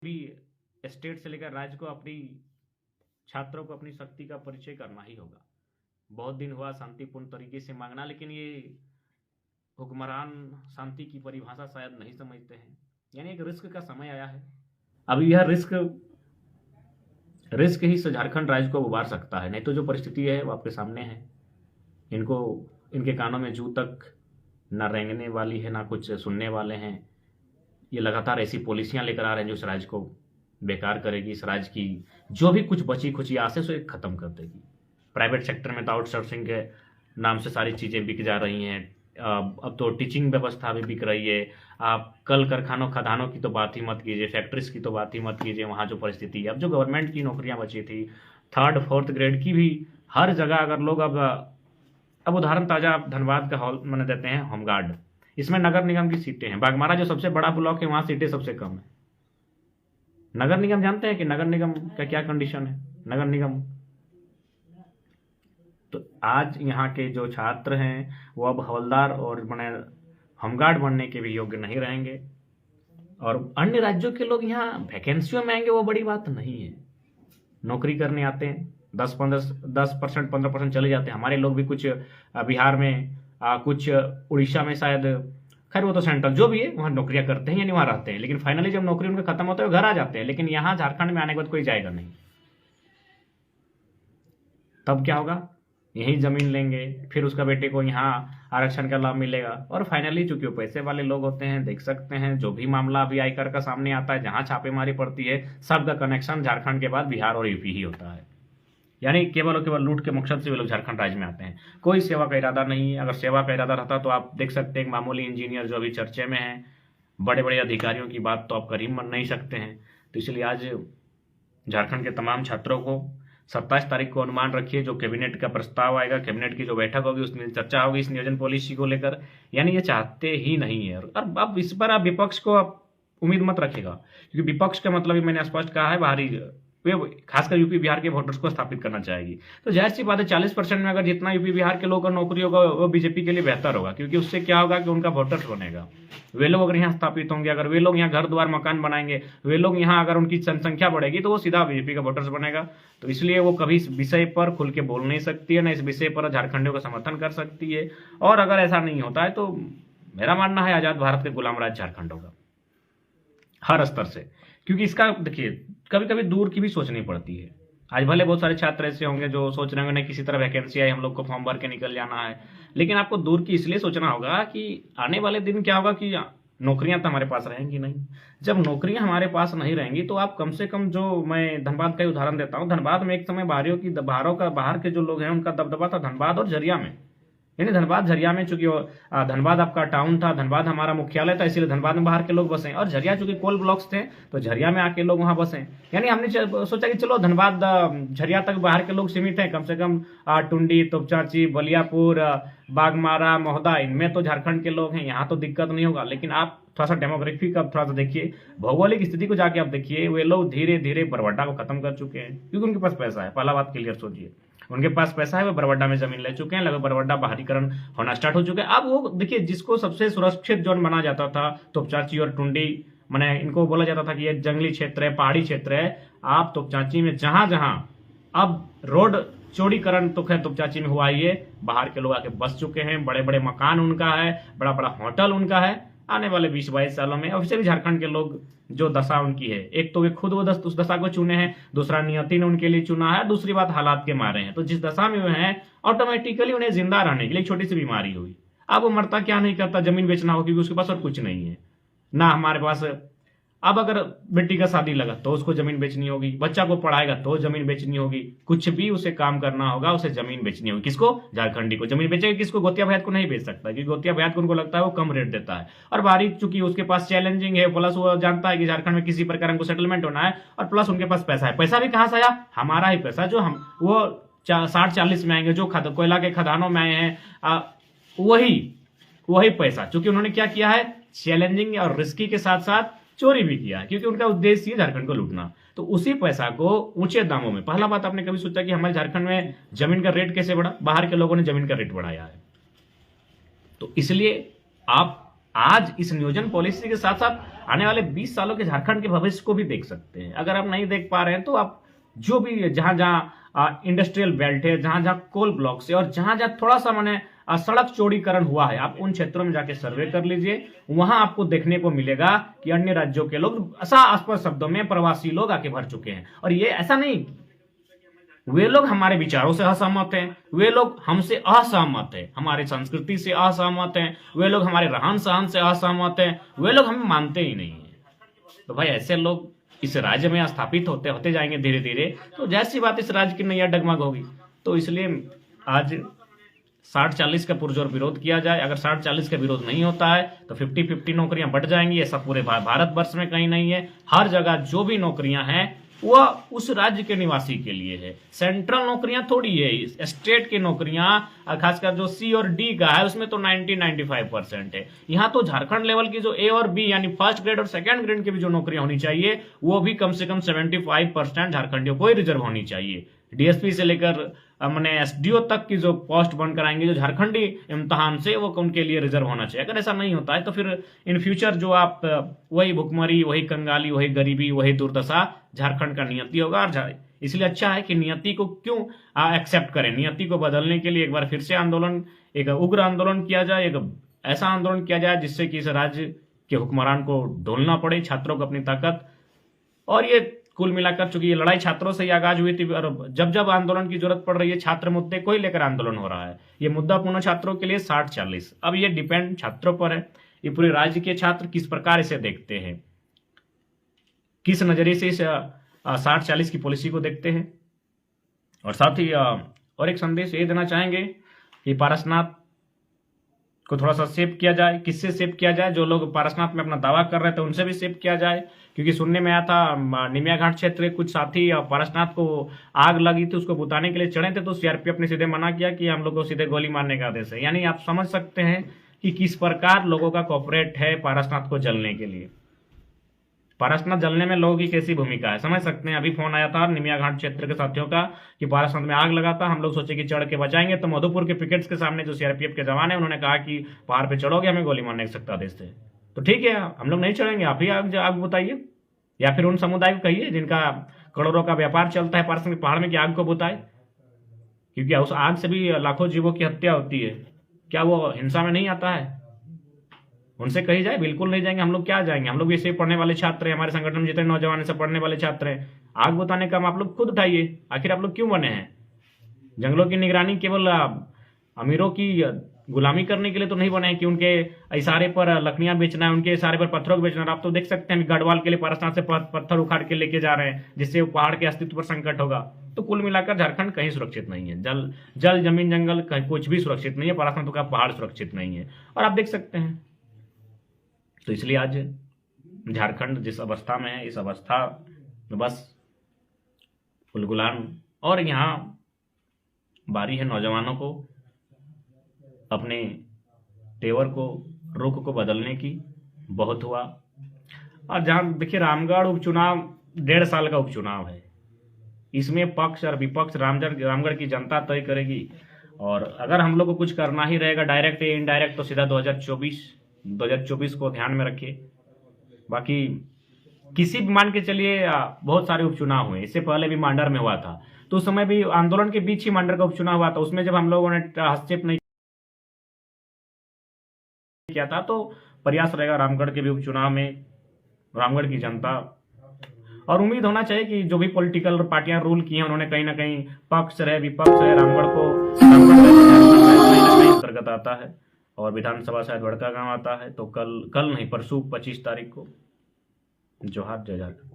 भी स्टेट से लेकर राज्य को अपनी छात्रों को अपनी शक्ति का परिचय करना ही होगा। बहुत दिन हुआ शांतिपूर्ण तरीके से मांगना, लेकिन ये हुक्मरान शांति की परिभाषा शायद नहीं समझते हैं। यानी एक रिस्क का समय आया है। अभी यह रिस्क ही झारखंड राज्य को उबार सकता है, नहीं तो जो परिस्थिति है वो आपके सामने है। इनको इनके कानों में जू तक ना रेंगने वाली है, ना कुछ सुनने वाले हैं। ये लगातार ऐसी पॉलिसियां लेकर आ रहे हैं जो इस राज्य को बेकार करेगी, इस राज्य की जो भी कुछ बची खुची आस है उसे खत्म कर देगी। प्राइवेट सेक्टर में तो आउटसोर्सिंग के नाम से सारी चीज़ें बिक जा रही हैं। अब तो टीचिंग व्यवस्था भी बिक रही है। आप कल कारखानों खदानों की तो बात ही मत कीजिए, फैक्ट्रीज की तो बात ही मत कीजिए। वहाँ जो परिस्थिति है, अब जो गवर्नमेंट की नौकरियाँ बची थी 3rd 4th ग्रेड की भी हर जगह अगर लोग अब उदाहरण ताज़ा आप धनबाद का हॉल मैंने देते हैं, होमगार्ड। इसमें नगर निगम की सीटें हैं। बागमारा जो सबसे बड़ा ब्लॉक है वहाँ सीटें सबसे कम है। नगर निगम जानते हैं कि नगर निगम का क्या कंडीशन है? नगर निगम तो आज यहाँ के जो छात्र हैं वो अब हवलदार और मैंने होमगार्ड बनने के भी योग्य नहीं रहेंगे। और अन्य राज्यों के लोग यहाँ वैकेंसियों में आएंगे वो बड़ी बात नहीं है। नौकरी करने आते हैं 10% 15% चले जाते हैं। हमारे लोग भी कुछ बिहार में कुछ उड़ीसा में शायद, खैर वो तो सेंट्रल जो भी है वहाँ नौकरियां करते हैं यानी वहाँ रहते हैं, लेकिन फाइनली जब नौकरी उनका खत्म होता है वो घर आ जाते हैं। लेकिन यहाँ झारखंड में आने के बाद कोई जाएगा नहीं। तब क्या होगा? यही जमीन लेंगे, फिर उसका बेटे को यहाँ आरक्षण का लाभ मिलेगा। और फाइनली चूंकि वो पैसे वाले लोग होते हैं, देख सकते हैं जो भी मामला अभी आयकर का सामने आता है, जहाँ छापेमारी पड़ती है, सबका कनेक्शन झारखंड के बाद बिहार और यूपी ही होता है। यानी केवल और केवल लूट के मकसद से वे लोग झारखंड राज्य में आते हैं। कोई सेवा का इरादा नहीं है। अगर सेवा का इरादा रहता तो आप देख सकते हैं मामूली इंजीनियर जो अभी चर्चे में हैं, बड़े बड़े अधिकारियों की बात तो आप कर ही नहीं सकते हैं। तो इसलिए आज झारखंड के तमाम छात्रों को 27 तारीख को अनुमान रखिए, जो कैबिनेट का प्रस्ताव आएगा, कैबिनेट की जो बैठक होगी उसमें चर्चा होगी इस नियोजन पॉलिसी को लेकर। यानी ये चाहते ही नहीं है। और अब इस पर आप विपक्ष को आप उम्मीद मत रखेगा, क्योंकि विपक्ष का मतलब ही मैंने स्पष्ट कहा है, बाहरी वे खासकर यूपी बिहार के वोटर्स को स्थापित करना चाहेगी। तो जाहिर सी बात है 40% में अगर जितना यूपी बिहार के लोगों को नौकरी होगा वो बीजेपी के लिए बेहतर होगा, क्योंकि उससे क्या होगा कि उनका वोटर्स बनेगा। वे लोग अगर यहाँ स्थापित होंगे, अगर वे लोग यहाँ घर द्वार मकान बनाएंगे, वे लोग यहाँ अगर उनकी जनसंख्या बढ़ेगी तो वो सीधा बीजेपी का वोटर्स बनेगा। तो इसलिए वो कभी इस विषय पर खुल के बोल नहीं सकती है, ना इस विषय पर झारखंडियों का समर्थन कर सकती है। और अगर ऐसा नहीं होता है तो मेरा मानना है आजाद भारत के गुलाम राज झारखंड होगा हर स्तर से। क्योंकि इसका देखिए कभी कभी दूर की भी सोचनी पड़ती है। आज भले बहुत सारे छात्र ऐसे होंगे जो सोच रहे होंगे नहीं किसी तरह वैकेंसी आई, हम लोग को फॉर्म भर के निकल जाना है, लेकिन आपको दूर की इसलिए सोचना होगा कि आने वाले दिन क्या होगा कि नौकरियां तो हमारे पास रहेंगी नहीं। जब नौकरियां हमारे पास नहीं रहेंगी तो आप कम से कम, जो मैं धनबाद का उदाहरण देता हूं, धनबाद में एक समय बाहर के जो लोग हैं उनका दबदबा था धनबाद और झरिया में। यानी धनबाद झरिया में, चूंकि धनबाद आपका टाउन था, धनबाद हमारा मुख्यालय था, इसीलिए धनबाद में बाहर के लोग बसे। और झरिया चूंकि कोल ब्लॉक्स थे तो झरिया में आके लोग वहां बसे। यानी हमने सोचा कि चलो धनबाद झरिया तक बाहर के लोग सीमित हैं, कम से कम टुंडी, तोपचाची, बलियापुर, बागमारा, महोदा, इनमें तो झारखंड के लोग हैं, यहाँ तो दिक्कत नहीं होगा। लेकिन आप थोड़ा सा डेमोग्राफी का थोड़ा सा देखिए, भौगोलिक स्थिति को जाके आप देखिए, वे लोग धीरे धीरे बरवड्डा को खत्म कर चुके हैं, क्योंकि उनके पास पैसा है। पहला बात क्लियर सोचिए, उनके पास पैसा है, वो बरवड्डा में जमीन ले चुके हैं, लगभग बरवड्डा बाहरीकरण होना स्टार्ट हो चुके हैं। अब वो देखिए, जिसको सबसे सुरक्षित जोन माना जाता था तोपचाची और टुंडी, मैंने इनको बोला जाता था कि ये जंगली क्षेत्र है, पहाड़ी क्षेत्र है। आप तोपचाची में जहां जहां अब रोड चौड़ीकरण तो खैर तोपचाची में हुआ ही है, बाहर के लोग आके बस चुके हैं, बड़े बड़े मकान उनका है, बड़ा बड़ा होटल उनका है। आने वाले 20-22 सालों में ऑफिशियली झारखंड के लोग जो दशा उनकी है, एक तो वे खुद वो उस दशा को चुने हैं, दूसरा नियति ने उनके लिए चुना है, दूसरी बात हालात के मारे हैं। तो जिस दशा में वे हैं ऑटोमेटिकली उन्हें जिंदा रहने के लिए छोटी सी बीमारी हुई। अब वो मरता क्या नहीं करता, जमीन बेचना हो, क्योंकि उसके पास और कुछ नहीं है ना हमारे पास। अब अगर बेटी का शादी लगा तो उसको जमीन बेचनी होगी, बच्चा को पढ़ाएगा तो जमीन बेचनी होगी, कुछ भी उसे काम करना होगा उसे जमीन बेचनी होगी। किसको? झारखंडी को। जमीन बेचेगा किसको? गोतिया भैया को नहीं बेच सकता, क्योंकि गोतिया भैया को उनको लगता है वो कम रेट देता है। और बारी चूंकि उसके पास चैलेंजिंग है, प्लस वो जानता है कि झारखंड में किसी प्रकार को सेटलमेंट होना है, और प्लस उनके पास पैसा है। पैसा भी कहां से आया? हमारा ही पैसा, जो हम वो 60-40 में आएंगे, जो कोयला के खदानों में आए हैं, वही पैसा। चूंकि उन्होंने क्या किया है, चैलेंजिंग और रिस्की के साथ साथ चोरी भी किया है, क्योंकि उनका उद्देश्य है झारखंड को लूटना। तो उसी पैसा को ऊंचे दामों में, पहला बात आपने कभी सोचा कि हमारे झारखंड में जमीन का रेट कैसे बढ़ा? बाहर के लोगों ने जमीन का रेट बढ़ाया है। तो इसलिए आप आज इस नियोजन पॉलिसी के साथ साथ आने वाले 20 सालों के झारखंड के भविष्य को भी देख सकते हैं। अगर आप नहीं देख पा रहे हैं तो आप जो भी जहां जहां इंडस्ट्रियल बेल्ट है, जहां जहां कोल ब्लॉक्स है और जहां जहां थोड़ा सा मैंने सड़क चौड़ीकरण हुआ है, आप उन क्षेत्रों में जाके सर्वे कर लीजिए। वहां आपको देखने को मिलेगा कि अन्य राज्यों के लोग अस्पष्ट शब्दों में प्रवासी लोग आके भर चुके हैं। और ये ऐसा नहीं, वे लोग हमारे विचारों से असहमत हैं, वे लोग हमसे असहमत हैं, हमारी संस्कृति से असहमत हैं, वे लोग हमारे रहन सहन से असहमत हैं, वे लोग हमें मानते ही नहीं है। तो भाई ऐसे लोग इस राज्य में स्थापित होते होते जाएंगे धीरे धीरे, तो जैसी बात इस राज्य की नैया डगमग होगी। तो इसलिए आज 60-40 का पुरजोर विरोध किया जाए। अगर 60-40 का विरोध नहीं होता है तो 50-50 नौकरियां बढ़ जाएंगी। ऐसा पूरे भारतवर्ष में कहीं नहीं है। हर जगह जो भी नौकरियां हैं वह उस राज्य के निवासी के लिए है। सेंट्रल नौकरियां थोड़ी है, स्टेट की नौकरियां खासकर जो सी और डी का है उसमें तो 90-95% है। यहाँ तो झारखंड लेवल की जो ए और बी यानी फर्स्ट ग्रेड और सेकंड ग्रेड की भी जो नौकरियां होनी चाहिए वो भी कम से कम 75% झारखंडियों को ही रिजर्व होनी चाहिए। डीएसपी से लेकर मैंने एसडीओ तक की जो पोस्ट बनकर आएंगे जो झारखंडी इम्तहान से, वो उनके लिए रिजर्व होना चाहिए। अगर ऐसा नहीं होता है तो फिर इन फ्यूचर जो आप वही भुखमरी, वही कंगाली, वही गरीबी, वही दुर्दशा झारखंड का नियति होगा। और इसलिए अच्छा है कि नियति को क्यों एक्सेप्ट करें, नियति को बदलने के लिए एक बार फिर से आंदोलन, एक उग्र आंदोलन किया जाए, एक ऐसा आंदोलन किया जाए जिससे कि इस राज्य के हुक्मरान को ढोलना पड़े, छात्रों को अपनी ताकत। और ये कुल मिलाकर चूंकि ये लड़ाई छात्रों से ही आगाज हुई थी और जब जब आंदोलन की जरूरत पड़ रही है छात्र मुद्दे को ही लेकर आंदोलन हो रहा है। ये मुद्दा पूर्ण छात्रों के लिए 60-40, अब ये डिपेंड छात्रों पर है। ये पूरे राज्य के छात्र किस प्रकार इसे देखते हैं, किस नजरिए से इस 60-40 की पॉलिसी को देखते हैं। और साथ ही और एक संदेश ये देना चाहेंगे कि पारसनाथ को थोड़ा सा सेव किया जाए। किससे सेव किया जाए? जो लोग पारसनाथ में अपना दावा कर रहे थे उनसे भी सेव किया जाए, क्योंकि सुनने में आया था निमिया घाट क्षेत्र के कुछ साथी पारसनाथ को आग लगी थी, उसको बुताने के लिए चढ़े थे, तो सीआरपीएफ ने सीधे मना किया कि हम लोग को सीधे गोली मारने का आदेश है। यानी आप समझ सकते हैं कि किस प्रकार लोगों का कॉपरेट है पारसनाथ को जलने के लिए। पारसनाथ जलने में लोगों की कैसी भूमिका है समझ सकते हैं। अभी फोन आया था निमिया घाट क्षेत्र के साथियों का कि पारसनाथ में आग लगा था, हम लोग सोचे कि चढ़ के बचाएंगे, तो मधुपुर के पिकेट्स के सामने जो सीआरपीएफ के जवान है उन्होंने कहा कि पहाड़ पे चढ़ोगे हमें गोली मारने का सख्त आदेश थे। तो ठीक है, हम लोग नहीं चढ़ेंगे, आप ही आग बुताइए, या फिर उन समुदाय को कहिए जिनका करोड़ों का व्यापार चलता है पारसनाथ पहाड़ में कि आग को बुताए, क्योंकि उस आग से भी लाखों जीवों की हत्या होती है। क्या वो हिंसा में नहीं आता है? उनसे कही जाए, बिल्कुल नहीं जाएंगे। हम लोग क्या जाएंगे? हम लोग भी इसे पढ़ने वाले छात्र हैं, हमारे संगठन में जितने नौजवान से पढ़ने वाले छात्र हैं। आग बुताने का आप लोग खुद उठाइए। आखिर आप लोग क्यों बने हैं? जंगलों की निगरानी केवल अमीरों की गुलामी करने के लिए तो नहीं बने हैं कि उनके इशारे पर लकड़ियां बेचना है, उनके इशारे पर पत्थरों को बेचना है। आप तो देख सकते हैं गढ़वाल के लिए पारसनाथ से पत्थर उखाड़ के लेके जा रहे हैं, जिससे वो पहाड़ के अस्तित्व पर संकट होगा। तो कुल मिलाकर झारखंड कहीं सुरक्षित नहीं है। जल जमीन जंगल कहीं कुछ भी सुरक्षित नहीं है, पारसनाथ का पहाड़ सुरक्षित नहीं है। और आप देख सकते हैं, तो इसलिए आज झारखंड जिस अवस्था में है, इस अवस्था में बस उलगुलान। और यहाँ बारी है नौजवानों को अपने तेवर को, रुख को बदलने की। बहुत हुआ। और जहां देखिए रामगढ़ उपचुनाव 1.5 साल का उपचुनाव है, इसमें पक्ष और विपक्ष रामगढ़ की जनता तय करेगी। और अगर हम लोग को कुछ करना ही रहेगा डायरेक्ट या इनडायरेक्ट, तो सीधा 2024 को ध्यान में रखिए। बाकी किसी भी मान के चलिए बहुत सारे उपचुनाव हुए, इससे पहले भी मांडर में हुआ था, तो उस समय भी आंदोलन के बीच ही मांडर का उपचुनाव हुआ था। उसमें जब हम लोगों ने हस्तक्षेप नहीं किया था, तो प्रयास रहेगा रामगढ़ के भी उपचुनाव में रामगढ़ की जनता। और उम्मीद होना चाहिए कि जो भी पॉलिटिकल पार्टियां रूल की हैं उन्होंने कहीं ना कहीं पक्ष रहे विपक्ष है, रामगढ़ अंतर्गत आता है। और विधानसभा शायद बड़का गांव आता है। तो कल नहीं परसों 25 तारीख को। जोहार, जय झारखंड।